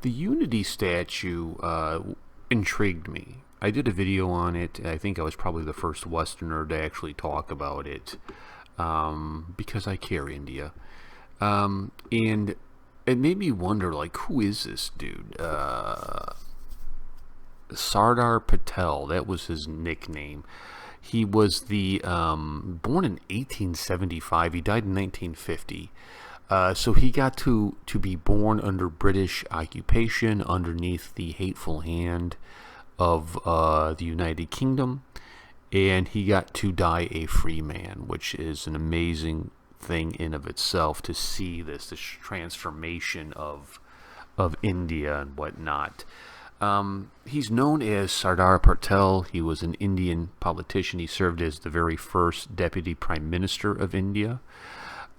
The Unity statue intrigued me. I did a video on it. I think I was probably the first Westerner to actually talk about it because I care India. And it made me wonder, like, who is this dude? Sardar Patel, that was his nickname. He was the born in 1875. He died in 1950. So he got to be born under British occupation, underneath the hateful hand of the United Kingdom, and he got to die a free man, which is an amazing thing in of itself to see this transformation of India and whatnot. He's known as Sardar Patel. He was an Indian politician. He served as the very first Deputy Prime Minister of India.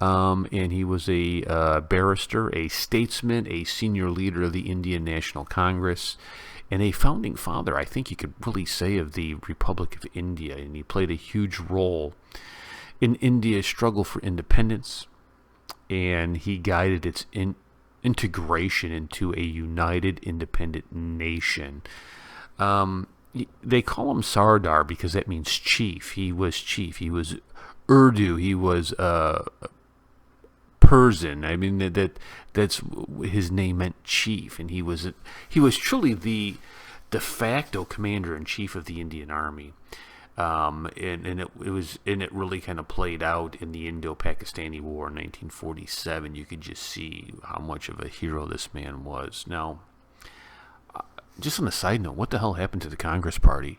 And he was a barrister, a statesman, a senior leader of the Indian National Congress, and a founding father, I think you could really say, of the Republic of India. And he played a huge role in India's struggle for independence, and he guided its integration into a united, independent nation. They call him Sardar because that means chief. He was chief. He was Urdu. He was Persian. I mean that's his name meant chief, and he was truly the de facto commander in chief of the Indian Army. And it really kind of played out in the Indo-Pakistani War in 1947. You could just see how much of a hero this man was. Now, just on a side note, what the hell happened to the Congress Party?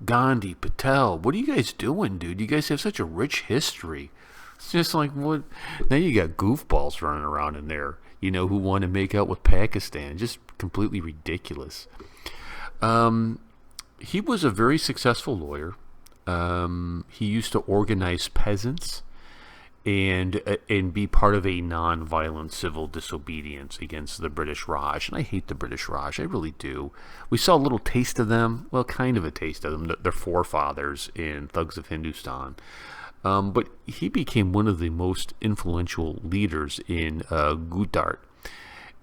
Gandhi, Patel, what are you guys doing, dude? You guys have such a rich history. It's just like, what? Now you got goofballs running around in there, who want to make out with Pakistan. Just completely ridiculous. He was a very successful lawyer. He used to organize peasants and be part of a non-violent civil disobedience against the British Raj. And I hate the British Raj. I really do. We saw a little taste of them. Well, kind of a taste of them. Their forefathers in Thugs of Hindustan. But he became one of the most influential leaders in Gujarat.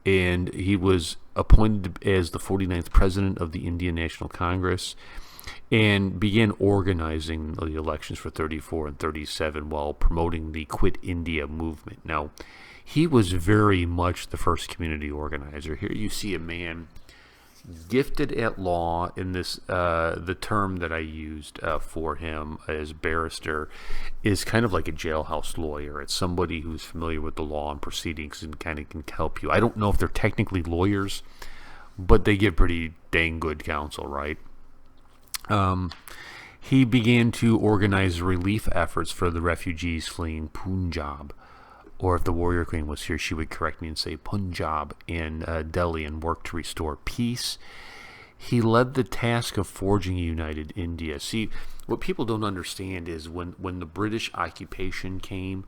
And he was appointed as the 49th president of the Indian National Congress and began organizing the elections for 34 and 37 while promoting the Quit India movement. Now, he was very much the first community organizer. Here you see a man gifted at law in this, the term that I used for him as barrister is kind of like a jailhouse lawyer. It's somebody who's familiar with the law and proceedings and kind of can help you. I don't know if they're technically lawyers, but they give pretty dang good counsel, right? He began to organize relief efforts for the refugees fleeing Punjab, or if the warrior queen was here, she would correct me and say Punjab and Delhi, and work to restore peace. He led the task of forging a united India. See, what people don't understand is when the British occupation came,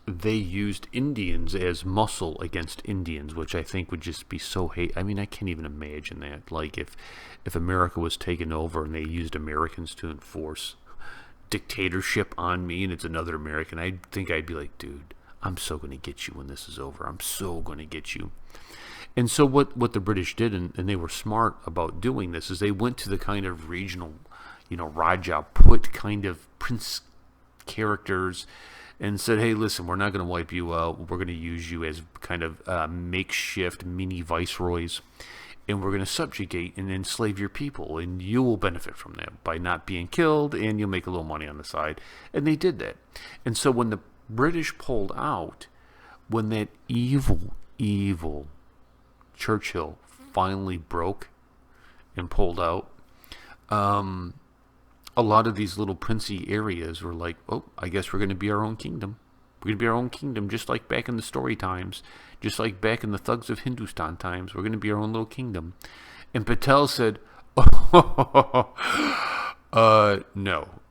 they used Indians as muscle against Indians, which I think would just be so hate. I mean, I can't even imagine that. Like if America was taken over and they used Americans to enforce dictatorship on me, and it's another American, I think I'd be like, dude, I'm so going to get you when this is over. I'm so going to get you. And so what the British did, and they were smart about doing this, is they went to the kind of regional, Raja put kind of prince characters and said, hey, listen, we're not going to wipe you out. We're going to use you as kind of makeshift mini viceroys, and we're going to subjugate and enslave your people, and you will benefit from that by not being killed, and you'll make a little money on the side. And they did that. And so when the British pulled out, when that evil Churchill finally broke and pulled out, a lot of these little princely areas were like, oh, I guess we're going to be our own kingdom. We're going to be our own kingdom, just like back in the story times, just like back in the Thugs of Hindustan times. We're going to be our own little kingdom. And Patel said, no,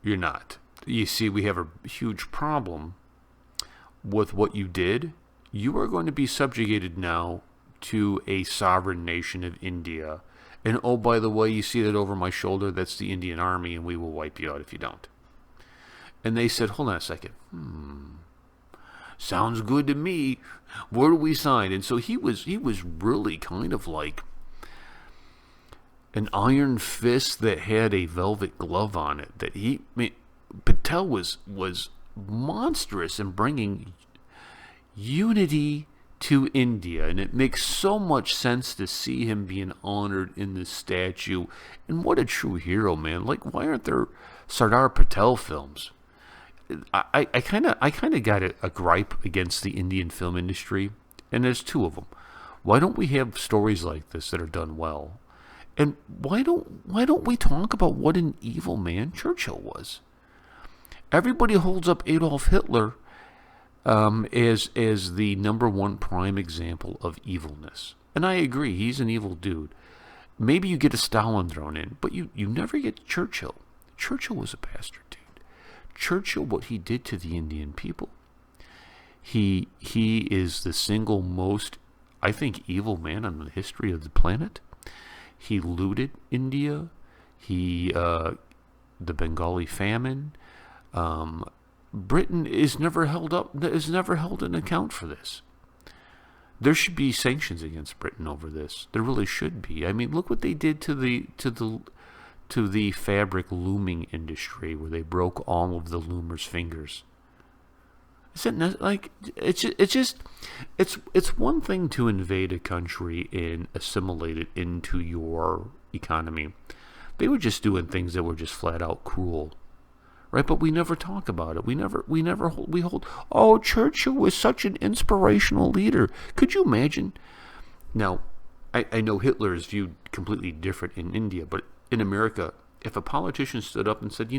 you're not. You see, we have a huge problem with what you did. You are going to be subjugated now to a sovereign nation of India. And oh, by the way, you see that over my shoulder? That's the Indian Army, and we will wipe you out if you don't. And they said, hold on a second. Sounds good to me. Where do we sign? And so he was really kind of like an iron fist that had a velvet glove on it. Patel was monstrous in bringing unity to India, and it makes so much sense to see him being honored in this statue. And what a true hero, man! Like, why aren't there Sardar Patel films? I kind of got a gripe against the Indian film industry, and there's two of them. Why don't we have stories like this that are done well? And why don't we talk about what an evil man Churchill was? Everybody holds up Adolf Hitler as the number one prime example of evilness. And I agree, he's an evil dude. Maybe you get a Stalin thrown in, but you never get Churchill. Churchill was a bastard dude. Churchill, what he did to the Indian people, he is the single most, I think, evil man in the history of the planet. He looted India. The Bengali famine. Britain is never held in account for this. There should be sanctions against Britain over this. There really should be. I mean, look what they did to the fabric looming industry, where they broke all of the loomers' fingers. Isn't like it's one thing to invade a country and assimilate it into your economy. They were just doing things that were just flat out cruel. Right, but we never talk about it. We hold. Oh, Churchill was such an inspirational leader. Could you imagine? Now, I know Hitler is viewed completely different in India, but in America, if a politician stood up and said,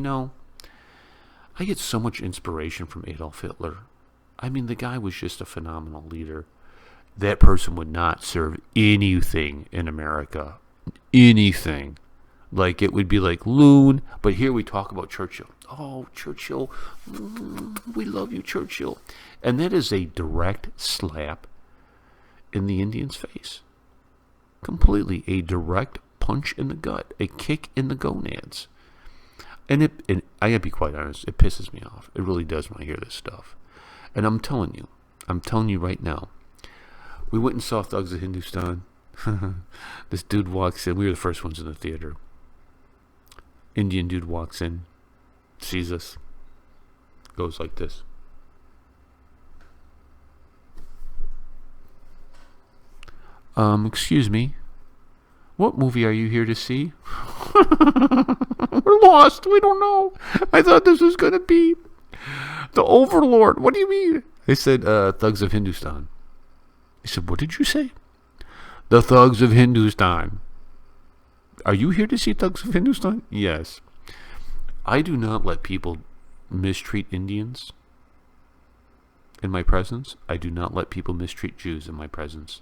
I get so much inspiration from Adolf Hitler. I mean, the guy was just a phenomenal leader. That person would not serve anything in America. Anything. Like, it would be like loon, but here we talk about Churchill. Oh, Churchill, we love you, Churchill. And that is a direct slap in the Indian's face. Completely a direct punch in the gut, a kick in the gonads. And I gotta be quite honest, it pisses me off. It really does when I hear this stuff. And I'm telling you right now, we went and saw Thugs of Hindustan. This dude walks in. We were the first ones in the theater. Indian dude walks in, sees us, goes like this. Excuse me, what movie are you here to see? We're lost. We don't know. I thought this was going to be The Overlord. What do you mean? I said, Thugs of Hindustan. He said, what did you say? The Thugs of Hindustan. Are you here to see Thugs of Hindustan? Yes. I do not let people mistreat Indians in my presence. I do not let people mistreat Jews in my presence.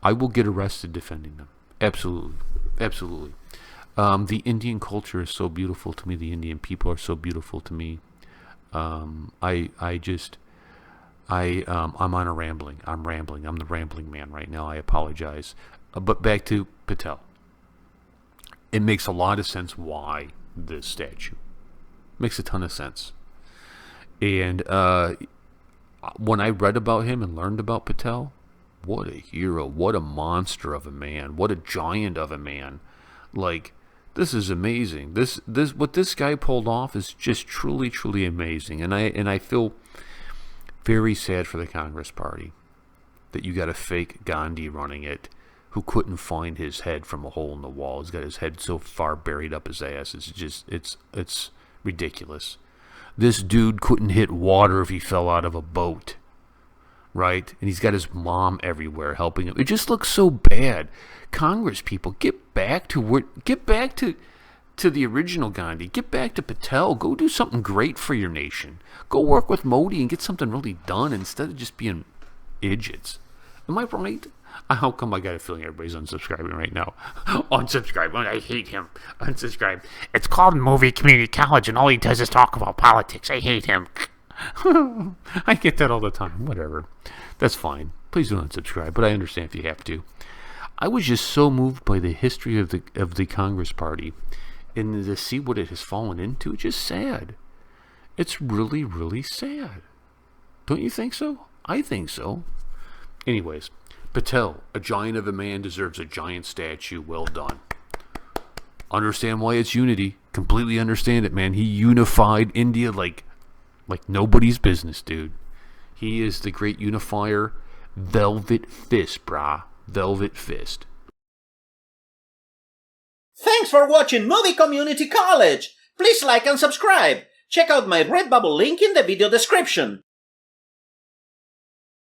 I will get arrested defending them. Absolutely. Absolutely. The Indian culture is so beautiful to me. The Indian people are so beautiful to me. I'm on a rambling. I'm rambling. I'm the rambling man right now. I apologize. But back to Patel. It makes a lot of sense why this statue. Makes a ton of sense. And when I read about him and learned about Patel, what a hero. What a monster of a man. What a giant of a man. Like, this is amazing. This what this guy pulled off is just truly, truly amazing. And I feel very sad for the Congress Party that you got a fake Gandhi running it who couldn't find his head from a hole in the wall. He's got his head so far buried up his ass. It's ridiculous. This dude couldn't hit water if he fell out of a boat. Right? And he's got his mom everywhere helping him. It just looks so bad. Congress people, get back to the original Gandhi. Get back to Patel. Go do something great for your nation. Go work with Modi and get something really done instead of just being idiots. Am I right? How come I got a feeling everybody's unsubscribing right now? Unsubscribe. I hate him. Unsubscribe. It's called Movie Community College and all he does is talk about politics. I hate him. I get that all the time. Whatever. That's fine. Please don't unsubscribe, but I understand if you have to. I was just so moved by the history of the Congress Party and to see what it has fallen into. It's just sad. It's really, really sad. Don't you think so? I think so. Anyways, Patel, a giant of a man, deserves a giant statue. Well done. Understand why it's unity. Completely understand it, man. He unified India like nobody's business, dude. He is the great unifier. Velvet fist, brah. Velvet fist. Thanks for watching Movie Community College. Please like and subscribe. Check out my Redbubble link in the video description.